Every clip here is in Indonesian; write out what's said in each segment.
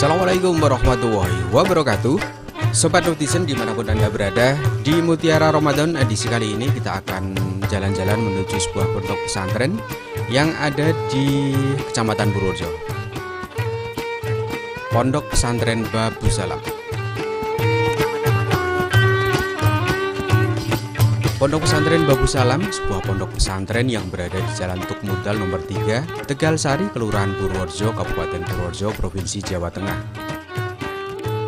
Assalamualaikum warahmatullahi wabarakatuh. Sobat Netizen dimanapun Anda berada, di Mutiara Ramadan edisi kali ini kita akan jalan-jalan menuju sebuah pondok pesantren yang ada di Kecamatan Purworejo. Pondok Pesantren Babu Salam. Pondok Pesantren Babu Salam, sebuah pondok pesantren yang berada di Jalan Tuk Mudal nomor 3, Tegal Sari, Kelurahan Purworejo, Kabupaten Purworejo, Provinsi Jawa Tengah.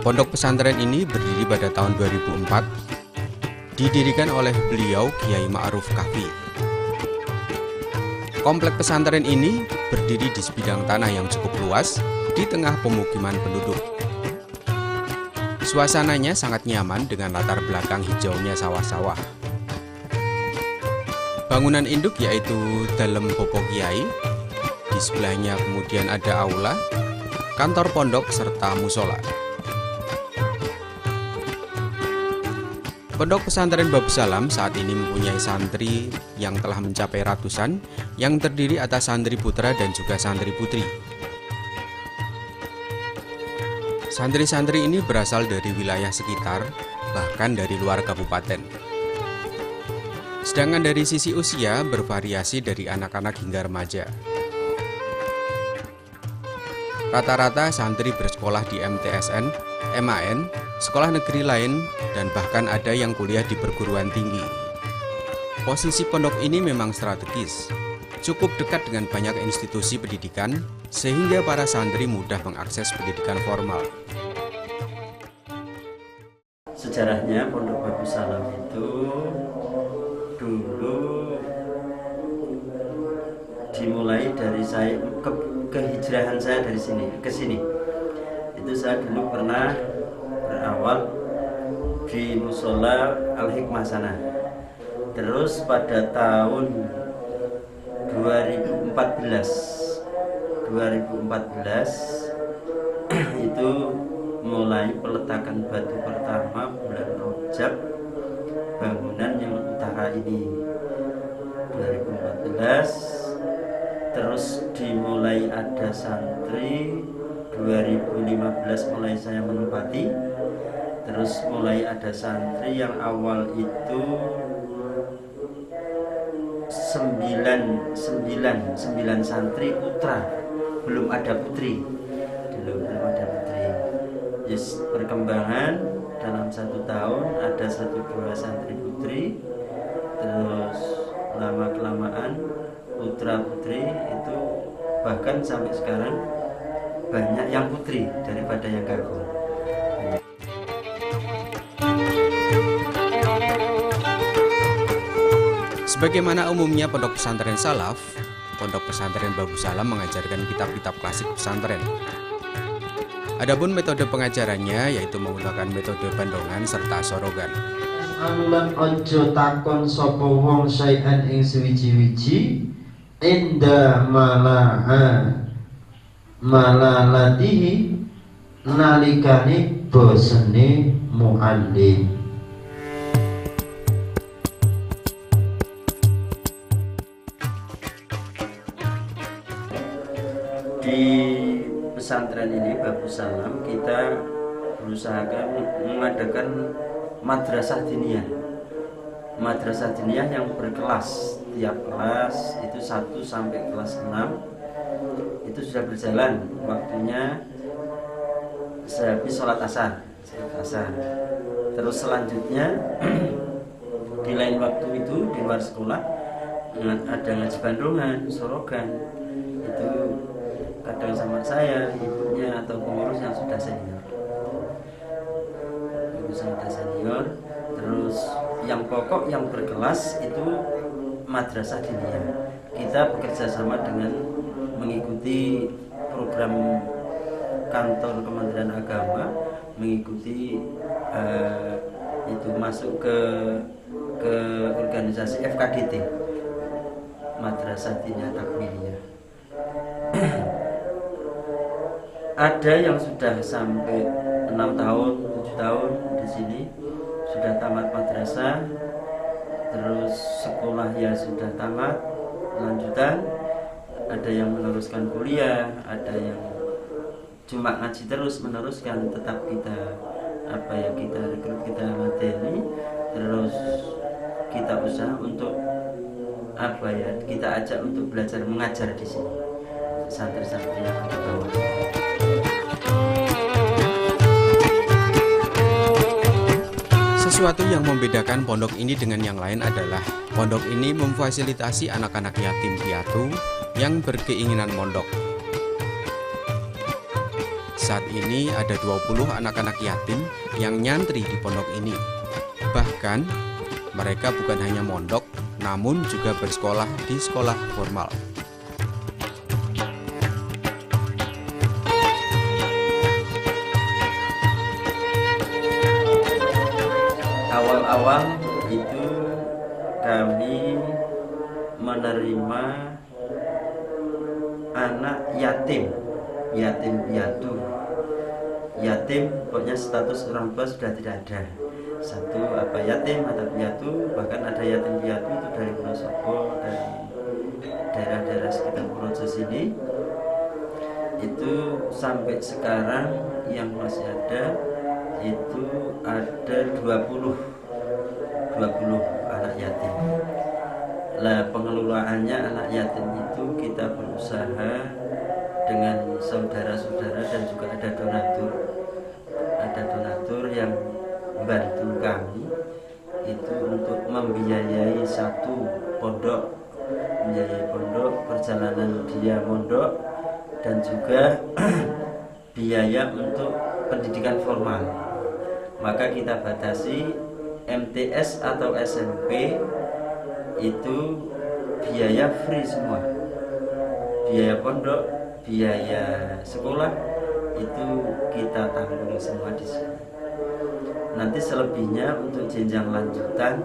Pondok pesantren ini berdiri pada tahun 2004, didirikan oleh beliau Kiai Ma'ruf Kahfi. Komplek pesantren ini berdiri di sebidang tanah yang cukup luas di tengah pemukiman penduduk. Suasananya sangat nyaman dengan latar belakang hijaunya sawah-sawah. Bangunan induk yaitu Dalem Popo Kiai, di sebelahnya kemudian ada aula, kantor pondok serta musola. Pondok Pesantren Babu Salam saat ini mempunyai santri yang telah mencapai ratusan, yang terdiri atas santri putra dan juga santri putri. Santri-santri ini berasal dari wilayah sekitar, bahkan dari luar kabupaten. Sedangkan dari sisi usia bervariasi dari anak-anak hingga remaja. Rata-rata santri bersekolah di MTSN, MAN, sekolah negeri lain, dan bahkan ada yang kuliah di perguruan tinggi. Posisi pondok ini memang strategis, cukup dekat dengan banyak institusi pendidikan, sehingga para santri mudah mengakses pendidikan formal. Sejarahnya Pondok Babu Salam itu dulu dimulai dari saya kehijrahan saya dari sini ke sini. Itu saya dulu pernah berawal di musola Al-Hikmah sana. Terus pada tahun 2014 itu mulai peletakan batu pertama bulan Rajab bangunan yang utara ini 2014. Terus dimulai ada santri 2015 mulai saya menempati. Terus mulai ada santri yang awal itu 9 santri putra, belum ada putri. Belum ada putri. Yes, perkembangan dalam 1 tahun ada 1-2 santri putri. Terus lama-kelamaan putra putri itu bahkan sampai sekarang banyak yang putri daripada yang kakung. Sebagaimana umumnya pondok pesantren salaf, pondok pesantren Babu Salam mengajarkan kitab-kitab klasik pesantren. Adapun metode pengajarannya yaitu menggunakan metode bandongan serta sorogan. Anulan ojo takon sapa wong sayan ing suwiji-wiji inda malalatihi nalikane bosene muallim. Di pesantren ini Babu Salam kita berusahakan mengadakan madrasah diniyah. Madrasah diniyah yang berkelas, tiap kelas itu 1 sampai kelas 6 itu sudah berjalan waktunya sehabis sholat asar. Terus selanjutnya di lain waktu itu di luar sekolah ada ngaji bandongan, sorogan. Itu kadang sama saya, ibunya atau pengurus yang sudah senior. Terus yang pokok yang berkelas itu madrasah diniyah. Kita bekerja sama dengan mengikuti program kantor Kementerian Agama, mengikuti itu masuk ke organisasi FKDT, Madrasah Diniyah Takwiliyah. Ada yang sudah sampai 6 tahun, 7 tahun di sini, sudah tamat madrasah, terus sekolah ya sudah tamat, lanjutan, ada yang meneruskan kuliah, ada yang cuma ngaji terus meneruskan, tetap kita kita rekrut, kita latih, terus kita usaha untuk kita ajak untuk belajar mengajar di sini santri-santri yang ada bawah. Sesuatu yang membedakan pondok ini dengan yang lain adalah pondok ini memfasilitasi anak-anak yatim piatu yang berkeinginan mondok. Saat ini ada 20 anak-anak yatim yang nyantri di pondok ini. Bahkan mereka bukan hanya mondok, namun juga bersekolah di sekolah formal. Awal-awal itu kami menerima anak yatim piatu. Yatim pokoknya status orang tua sudah tidak ada. Satu yatim atau piatu, bahkan ada yatim piatu itu dari Wonosobo, dari daerah-daerah sekitar Purworejo sini. Itu sampai sekarang yang masih ada itu ada 20 anak yatim. Lah pengelolaannya anak yatim itu kita berusaha dengan saudara-saudara dan juga ada donatur yang membantu kami itu untuk membiayai satu pondok, perjalanan dia mondok, dan juga biaya untuk pendidikan formal. Maka kita batasi MTS atau SMP itu biaya free semua, biaya pondok, biaya sekolah itu kita tanggung semua di sini. Nanti selebihnya untuk jenjang lanjutan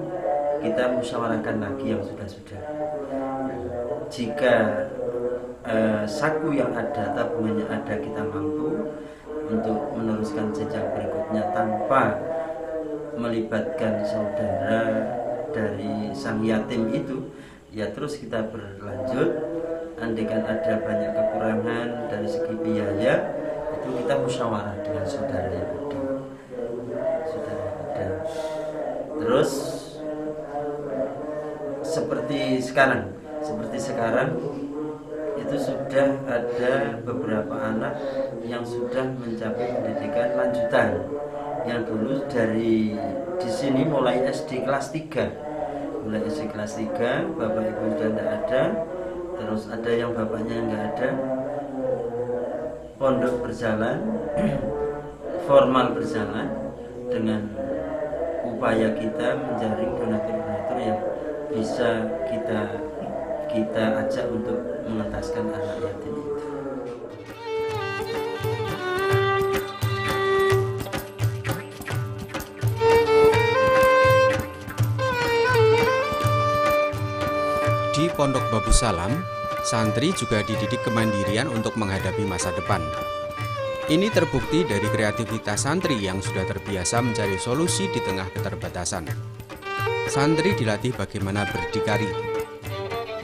kita musyawarahkan lagi yang sudah-sudah. Jika saku yang ada, tabungannya ada, kita mampu untuk meneruskan jenjang berikutnya tanpa melibatkan saudara dari sang yatim itu, ya terus kita berlanjut. Andaikan ada banyak kekurangan dari segi biaya, itu kita musyawarah dengan saudara yang ada. Terus seperti sekarang itu sudah ada beberapa anak yang sudah mencapai pendidikan lanjutan, yang dulu dari di sini mulai SD kelas 3, bapak ibu sudah tidak ada, terus ada yang bapaknya nggak ada. Pondok berjalan, formal berjalan dengan upaya kita menjaring donatur-donatur yang bisa kita ajak untuk mengentaskan anak yatim itu. Di Pondok Babu Salam, santri juga dididik kemandirian untuk menghadapi masa depan. Ini terbukti dari kreativitas santri yang sudah terbiasa mencari solusi di tengah keterbatasan. Santri dilatih bagaimana berdikari.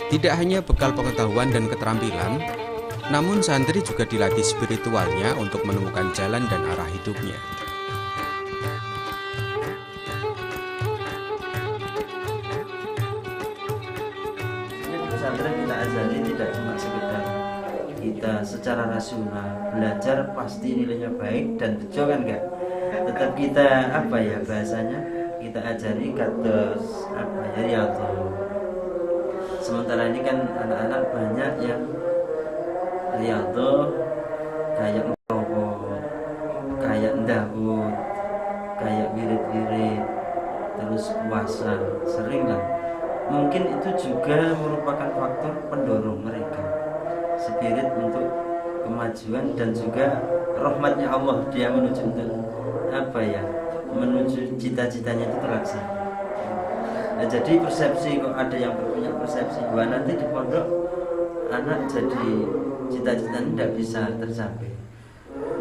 Tidak hanya bekal pengetahuan dan keterampilan, namun santri juga dilatih spiritualnya untuk menemukan jalan dan arah hidupnya. Pesantren kita ajari tidak cuma sekedar kita secara rasional belajar pasti nilainya baik dan bejo kan enggak. Tetap kita bahasanya kita ajari kados riyadhah. Sementara ini kan anak-anak banyak yang riyadhah kayak ngerokok, kayak ndahut, kayak wirid-wirid, terus puasa, sering lah. Mungkin itu juga merupakan faktor pendorong mereka, spirit untuk kemajuan dan juga rahmatnya Allah, dia menuju untuk menuju cita-citanya itu terlaksana. Nah, jadi persepsi, kok ada yang punya persepsi bahwa nanti di pondok anak jadi cita-citanya tidak bisa tercapai.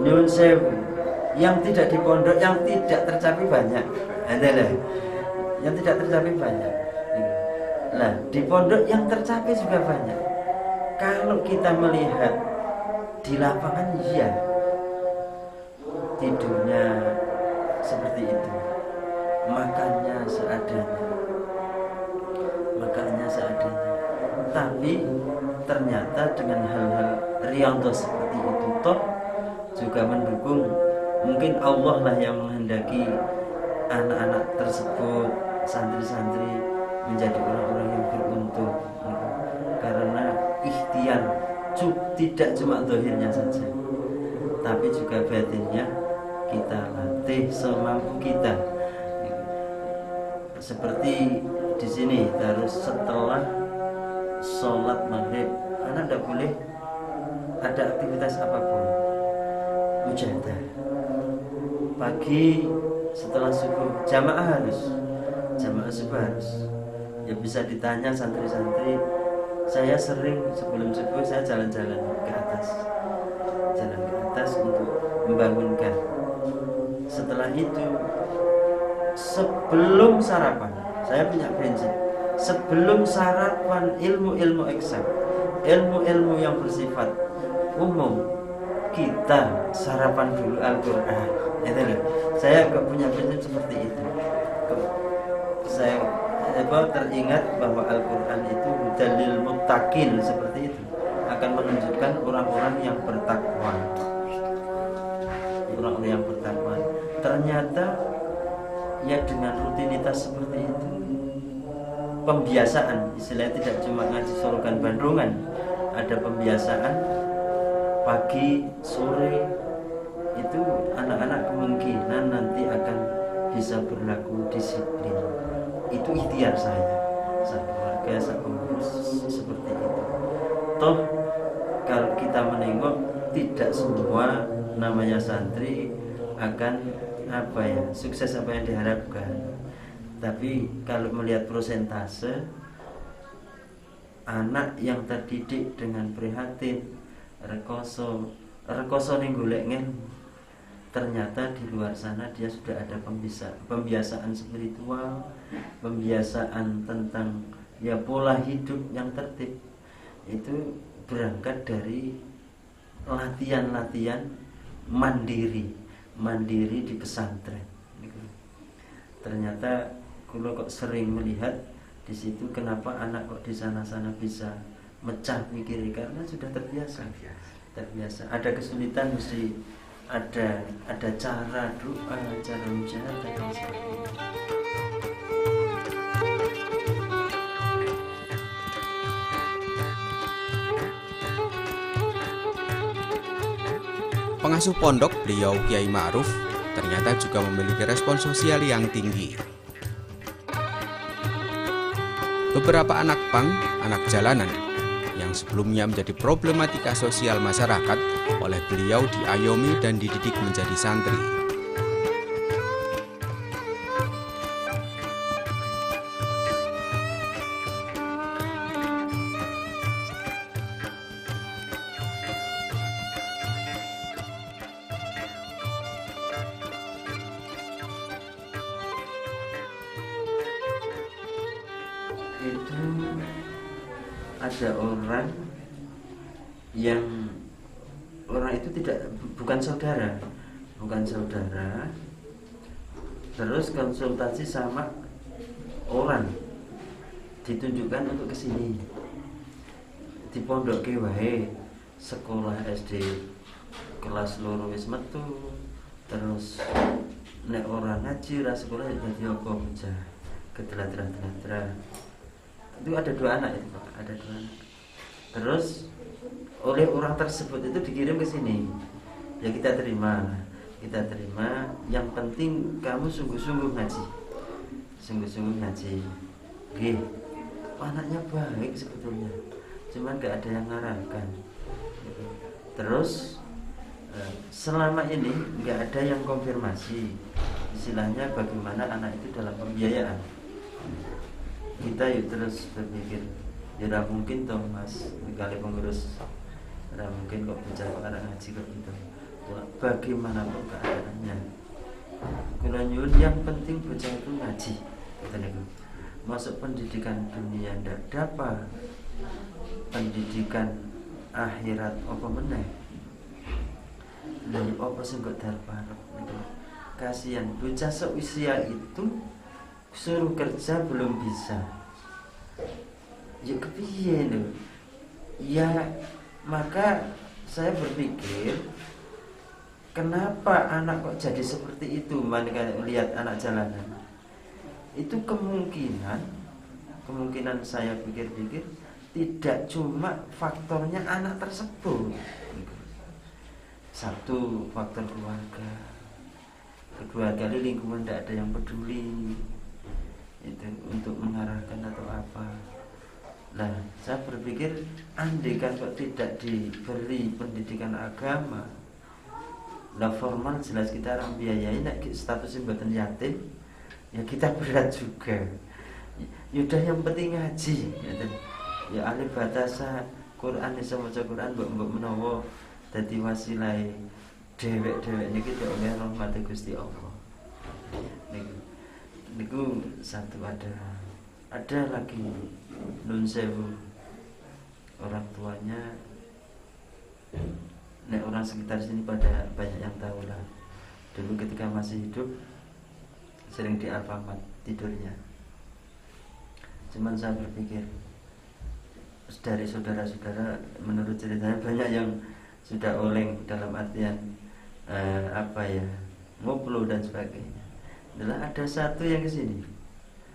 Nyuwun sewu, yang tidak di pondok yang tidak tercapai banyak, adalah yang tidak tercapai banyak. Nah, di pondok yang tercapai juga banyak. Kalau kita melihat di lapangan, iya, tidurnya seperti itu, makannya seadanya. Tapi ternyata dengan hal-hal riyadhah seperti itu toh juga mendukung. Mungkin Allah lah yang menghendaki anak-anak tersebut, santri-santri, menjadi orang-orang yang beruntung, karena ikhtiar tidak cuma zahirnya saja, tapi juga batinnya kita latih semampu kita. Seperti di sini harus setelah sholat maghrib, anak tidak boleh ada aktivitas apapun, mujahadah. Pagi setelah subuh jamaah subuh harus. Ya bisa ditanya santri-santri, saya sering sebelum subuh saya jalan-jalan ke atas untuk membangunkan. Setelah itu sebelum sarapan, saya punya prinsip, sebelum sarapan ilmu-ilmu eksak, ilmu-ilmu yang bersifat umum, kita sarapan dulu Al-Quran. Saya gak punya prinsip seperti itu. Saya teringat bahwa Al-Quran itu dalil muttaqin, seperti itu, akan menunjukkan orang-orang yang bertakwa. Ternyata ya dengan rutinitas seperti itu, pembiasaan, istilahnya tidak cuma ngaji Sorogan Bandungan, ada pembiasaan pagi sore, itu anak-anak kemungkinan nanti akan bisa berlaku disiplin. Itu ikhtiar saya keluarga, saya pengurus seperti itu. Toh kalau kita menengok, tidak semua namanya santri akan sukses apa yang diharapkan. Tapi kalau melihat prosentase anak yang terdidik dengan prihatin, rekoso ning golek ngilmu, ternyata di luar sana dia sudah ada pembiasaan spiritual, pembiasaan tentang ya pola hidup yang tertib. Itu berangkat dari latihan-latihan mandiri di pesantren. Ternyata kalau kok sering melihat di situ, kenapa anak kok di sana-sana bisa mecah mikir, karena sudah terbiasa. Ada kesulitan, mesti ada cara doa, cara mujahadah dan sebagainya. Pengasuh pondok beliau Kiai Ma'ruf ternyata juga memiliki respon sosial yang tinggi. Beberapa anak pang, anak jalanan, yang sebelumnya menjadi problematika sosial masyarakat, oleh beliau diayomi dan dididik menjadi santri. Itu ada orang itu bukan saudara, terus konsultasi sama orang, ditunjukkan untuk kesini, di pondok wae, sekolah SD kelas loro wis metu, terus nek orang ngaji ra sekolah ya dadi apa bocah ketelat-telat. Itu ada 2 anak itu Pak, ada 2 anak. Terus oleh orang tersebut itu dikirim ke sini. Ya kita terima. Yang penting kamu sungguh-sungguh ngaji. Nggih. Anaknya baik sebetulnya, cuman gak ada yang ngarahkan. Terus selama ini gak ada yang konfirmasi, istilahnya bagaimana anak itu dalam pembiayaan. Kita terus berpikir, ya mungkin toh mas, kali pengurus, mungkin kok bicara anak ngaji kok gitu. Bagaimanapun keadaannya, kalau nyuwun yang penting bocah itu ngaji, masuk pendidikan dunia ndak dapat, pendidikan akhirat apa meneh. Lah apa sing kok darparep niku. Kasihan bocah seusia itu suruh kerja belum bisa. Ya kepiye lho. Ya maka saya berpikir kenapa anak kok jadi seperti itu? Mereka lihat anak jalanan. Itu kemungkinan saya pikir-pikir tidak cuma faktornya anak tersebut. Satu, faktor keluarga. Kedua kali lingkungan tidak ada yang peduli itu untuk mengarahkan atau apa. Nah, saya berpikir andai kan kok tidak diberi pendidikan agama, lah formal jelas kita orang biayai, nek statusnya buatan yatim, ya kita berat juga. Yaudah yang penting ngaji, ya alif batasa Quran iso maca Quran mbok menawa dadi wasilah dhewek-dhewek niki oleh rahmat Gusti Allah. Niku satu ada lagi nun sewu orang tuanya, nek orang sekitar sini pada banyak yang tahu lah. Dulu ketika masih hidup sering di Alfamart tidurnya. Cuman saya berpikir dari saudara-saudara menurut ceritanya banyak yang sudah oleng dalam artian ngoplo dan sebagainya. Adalah ada satu yang kesini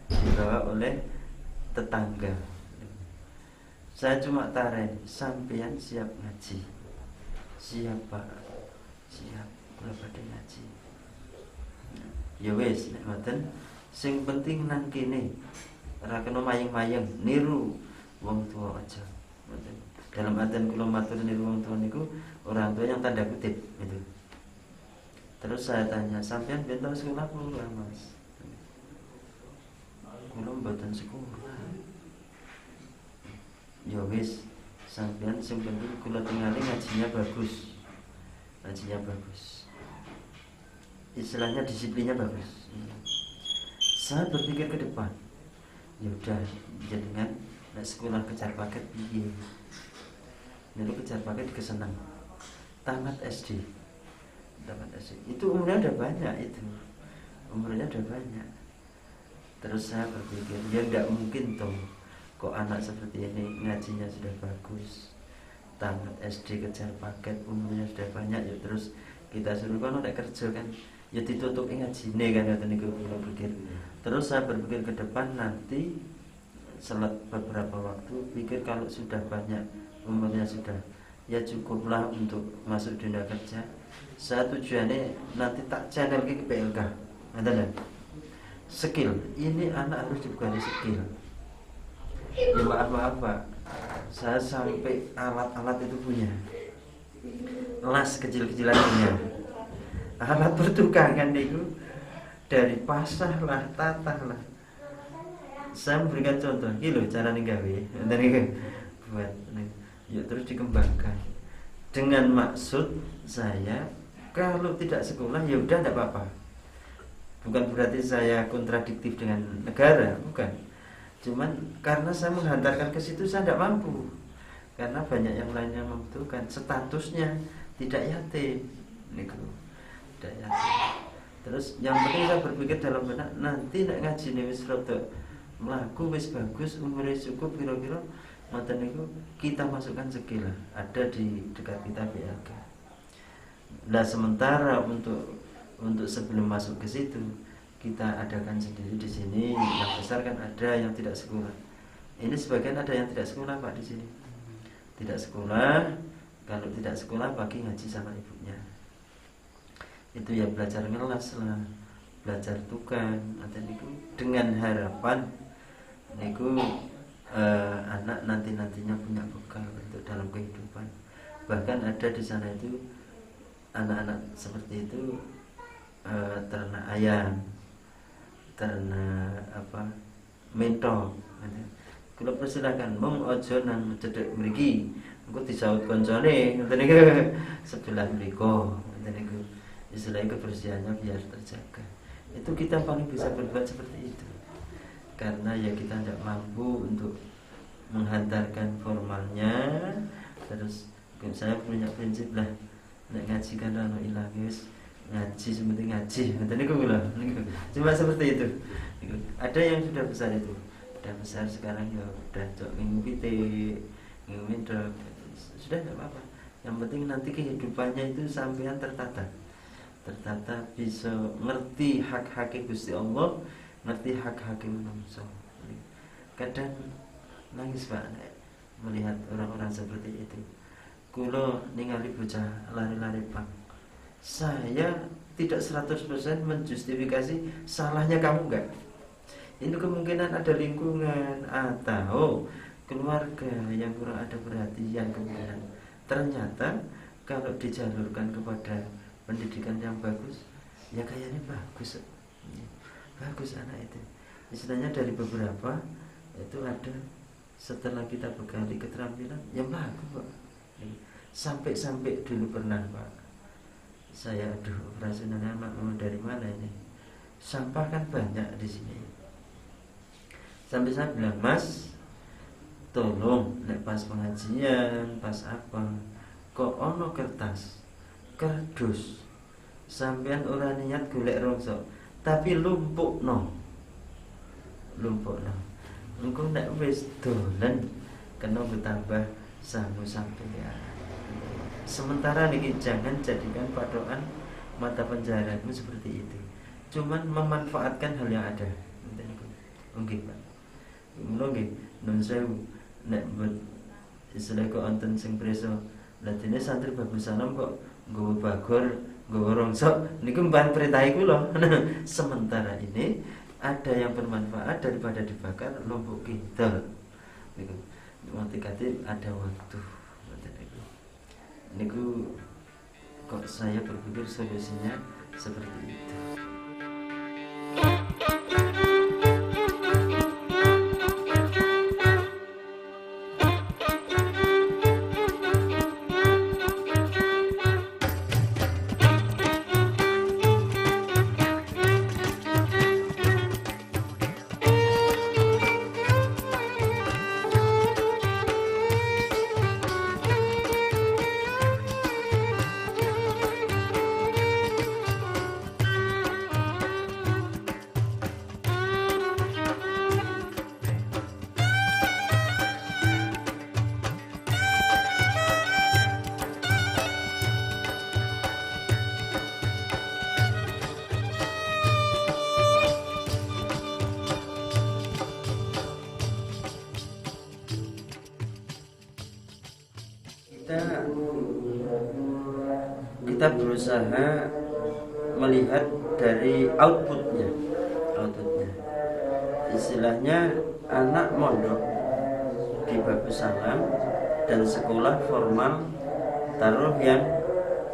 dibawa oleh tetangga. Saya cuma taren, sampean siap ngaji? Siap Pak, siap. Kula badhe ngaji. Ya wis, nek ngoten, sing penting nang kene ora kena mayeng-mayeng niru wong tua aja. Dalam artian kula matur niru wong tua niku orang tua yang tanda kutip itu. Terus saya tanya, sampean bentang sekolah pula Mas? Kula mboten sekolah. Ya wis, sampean sing penting kula tingali ngajinya bagus. Ngajinya bagus. Istilahnya disiplinnya bagus. Saya berpikir ke depan. Ya udah, jenengan nek sekolah kejar paket piye? Nek kejar paket kesenang. Tamat SD. Itu umurnya udah banyak itu. Umurnya udah banyak. Terus saya berpikir, ya enggak mungkin toh kok anak seperti ini ngajinya sudah bagus, tamat SD kejar paket, umurnya sudah banyak, ya terus kita suruh kan udah kerja kan, ya ditutupi ngajine kan, kata niku kula pikir. Terus saya berpikir ke depan nanti selat beberapa waktu, pikir kalau sudah banyak umurnya sudah, ya cukuplah untuk masuk dunia kerja. Saya tujuannya nanti tak channel ke PLK, ngerti? Skill, ini anak harus dibekali skill. Ya maaf Pak, saya sampai alat-alat itu punya, las kecil-kecilan punya, alat pertukangan itu dari pasah lah, tatah lah. Saya memberikan contoh, gitu cara gawe, dan buat, ya terus dikembangkan dengan maksud saya kalau tidak sekolah ya udah tidak apa-apa. Bukan berarti saya kontradiktif dengan negara, bukan. Cuman karena saya menghantarkan ke situ saya tidak mampu. Karena banyak yang lainnya membutuhkan, statusnya tidak yatim. Niku. Tidak yatim. Terus yang penting saya berpikir dalam benak nanti nek ngajine wis rada mlaku wis bagus, umure cukup kira-kira ngoten niku kita masukkan sekilah ada di dekat kita BLK. Nah sementara untuk sebelum masuk ke situ kita adakan sendiri di sini. Yang besar kan ada yang tidak sekolah. Ini sebagian ada yang tidak sekolah Pak di sini. Tidak sekolah, kalau tidak sekolah pagi ngaji sama ibunya. Itu ya belajar ngelas lah, belajar tukang, atau niku dengan harapan niku anak nantinya punya bekal untuk dalam kehidupan. Bahkan ada di sana itu anak-anak seperti itu ternak ayam, ternak mentok. Kula persilakan mong ojo nang cedhek mriki, engko disaut koncone ngoten niku sebelah mriku ngoten niku. Istilahnya kebersihannya biar terjaga. Itu kita paling bisa berbuat seperti itu. Karena ya kita tidak mampu untuk menghantarkan formalnya. Terus saya punya prinsip lah, nek ngaji kan ono ilang wis ngaji sementing ngaji ngoten niku lho. Cuma seperti itu. Ada yang sudah besar itu. Sudah besar sekarang ya udah cok ngimpi ngimindok. Sudah enggak apa-apa. Yang penting nanti kehidupannya itu sampean tertata. Tertata bisa ngerti hak-hak Gusti Allah, ngerti hak-hak manusia. Kadang nangis Pak melihat orang-orang seperti itu. Kulo ningali bocah lari-lari Pak. Saya tidak 100% menjustifikasi salahnya kamu enggak. Ini kemungkinan ada lingkungan atau keluarga yang kurang ada perhatian kemungkinan. Ternyata kalau dijalurkan kepada pendidikan yang bagus, ya kayaknya bagus. Bagus anak itu. Istilahnya dari beberapa itu ada setelah kita bekali keterampilan, ya bagus Pak. Sampai dulu pernah Pak, saya operasional anak dari mana ini? Sampah kan banyak di sini. Sampai saya bilang, Mas, tolong nek pas pengajian, pas apa, kok ono kertas, kardus, sampean ora niat golek rongso, tapi lumpukno. Engko nek wis dolen kena bertambah sangu sampean. Sementara niki jangan jadikan patokan mata penjaramu seperti itu. Cuman memanfaatkan hal yang ada. Nggih, Pak. Mula nggih, nun sewu nek istilah kok wonten sing preso. Lah dene santri Bagus Salam kok nggawa bagor, nggawa rongsok niku mban perintah kula. Sementara ini ada yang bermanfaat daripada dibakar lombok kidal. Niku motivasi ada waktu. Niku kok saya berpikir solusinya seperti itu. Kita berusaha melihat dari outputnya. Istilahnya anak mondok di Bagus Salam dan sekolah formal taruh yang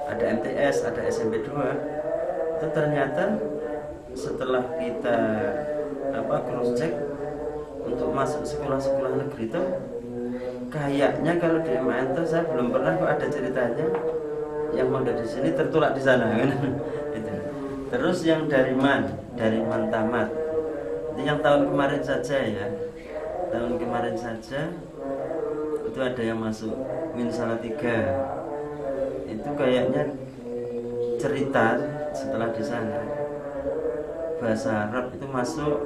ada MTS, ada SMP 2, itu ternyata setelah kita cross check untuk masuk sekolah-sekolah negeri itu kayaknya kalau di MAN itu saya belum pernah kok ada ceritanya yang mondok di sini tertulak di sana kan. Itu. Terus yang dari man tamat itu yang tahun kemarin saja ya, tahun kemarin saja itu ada yang masuk Min Salatiga. Itu kayaknya cerita setelah di sana bahasa Arab itu masuk,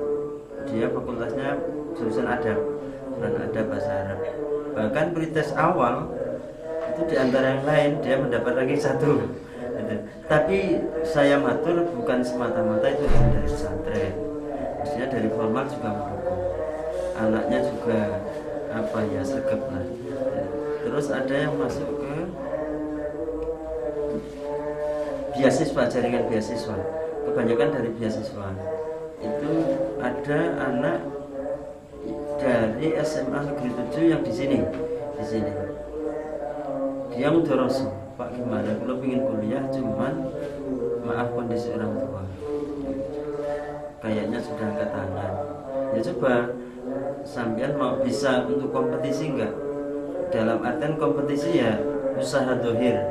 dia fakultasnya jurusan adab dan ada bahasa Arab. Bahkan pretest awal itu diantara yang lain dia mendapat ranking 1. Tapi saya matur bukan semata-mata itu dari pesantren, maksudnya dari formal juga mendukung, anaknya juga sergap lah. Terus ada yang masuk ke beasiswa, jaringan beasiswa, kebanyakan dari beasiswa. Itu ada anak dari SMA Negeri 7 yang di sini. Dia mudoroso, Pak gimana? Kalau pengen kuliah, cuman maaf kondisi orang tua. Kayaknya sudah angkat tangan. Ya coba, sampean mau bisa untuk kompetisi enggak? Dalam artian kompetisi ya usaha dohir.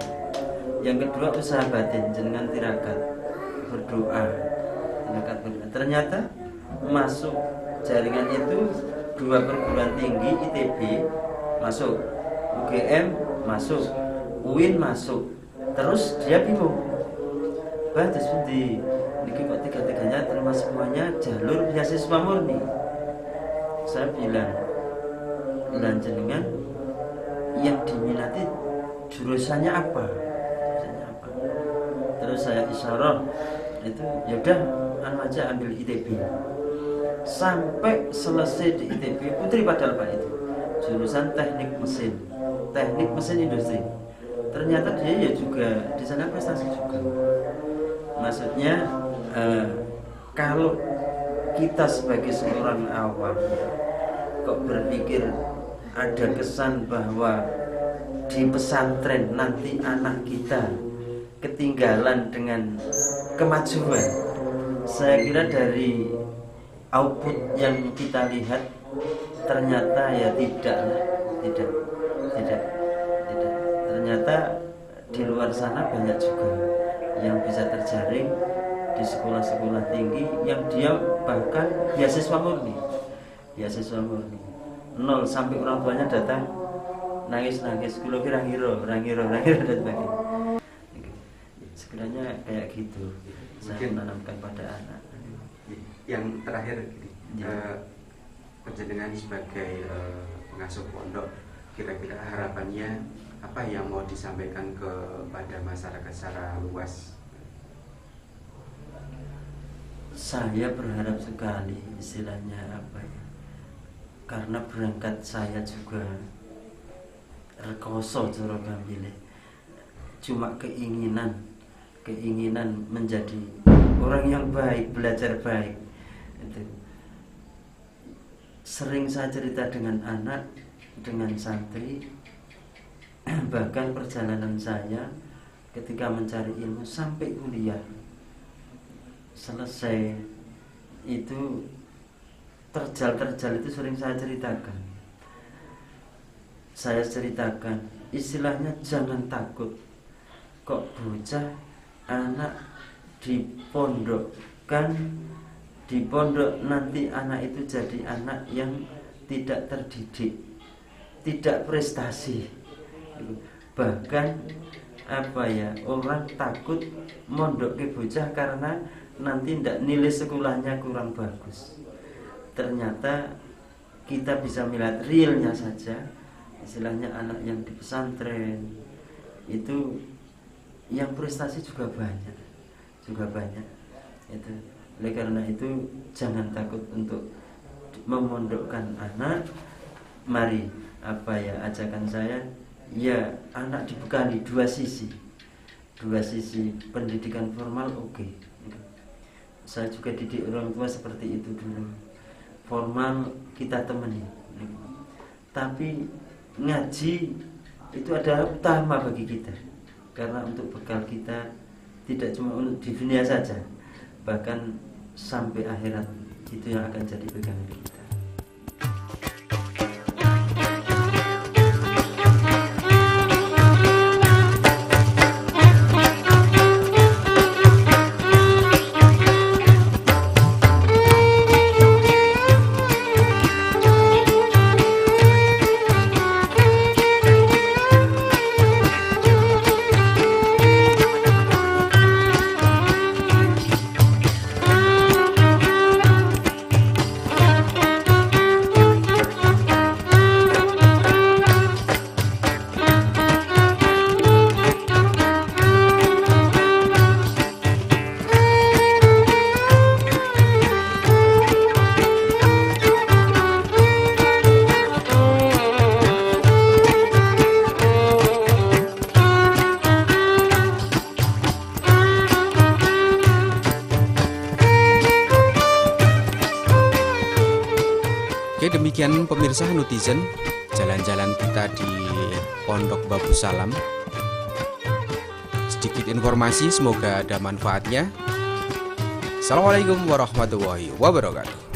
Yang kedua usaha batin, jenengan tirakat, berdoa. Ternyata masuk jaringan itu 2 perguruan tinggi ITB masuk, UGM masuk, UIN masuk, Terus dia bingung, bah terus di niki kok tiga-tiganya terima semuanya jalur beasiswa murni. Saya bilang, lanjenengan yang diminati jurusannya apa? Terus saya isyarah itu yaudah anu aja ambil ITB. Sampai selesai di ITB, putri padahal Pak itu jurusan teknik mesin industri. Ternyata dia ya juga di sana prestasi juga. Maksudnya kalau kita sebagai seorang awam kok berpikir ada kesan bahwa di pesantren nanti anak kita ketinggalan dengan kemajuan, saya kira dari output yang kita lihat ternyata ya tidak. Ternyata di luar sana banyak juga yang bisa terjaring di sekolah-sekolah tinggi yang dia bahkan beasiswa murni, 0 sampai orang tuanya datang nangis, kulo kira ngiro dan sebagainya. Sebenarnya kayak gitu saya menanamkan pada anak. Yang terakhir gini, penjenengan sebagai pengasuh pondok, kira-kira harapannya apa yang mau disampaikan kepada masyarakat secara luas? Saya berharap sekali istilahnya apa ya, karena berangkat saya juga rekoso cara gambile, cuma keinginan menjadi orang yang baik, belajar baik. Itu sering saya cerita dengan anak, dengan santri, bahkan perjalanan saya ketika mencari ilmu sampai kuliah selesai itu terjal itu sering saya ceritakan. Saya ceritakan istilahnya jangan takut kok bocah anak dipondokkan di pondok nanti anak itu jadi anak yang tidak terdidik, tidak prestasi. Bahkan orang takut mondok ke bocah karena nanti nilai sekolahnya kurang bagus. Ternyata kita bisa melihat realnya saja, istilahnya anak yang di pesantren itu yang prestasi juga banyak. Itu oleh karena itu jangan takut untuk memondokkan anak. Mari ajakan saya ya, anak dibekali dua sisi pendidikan formal. Oke. Saya juga didik orang tua seperti itu dulu. Formal kita temani, tapi ngaji itu adalah utama bagi kita, karena untuk bekal kita tidak cuma untuk di dunia saja, bahkan sampai akhirat itu yang akan jadi pegangan kita. Oke, demikian pemirsa netizen, jalan-jalan kita di Pondok Babu Salam. Sedikit informasi, semoga ada manfaatnya. Assalamualaikum warahmatullahi wabarakatuh.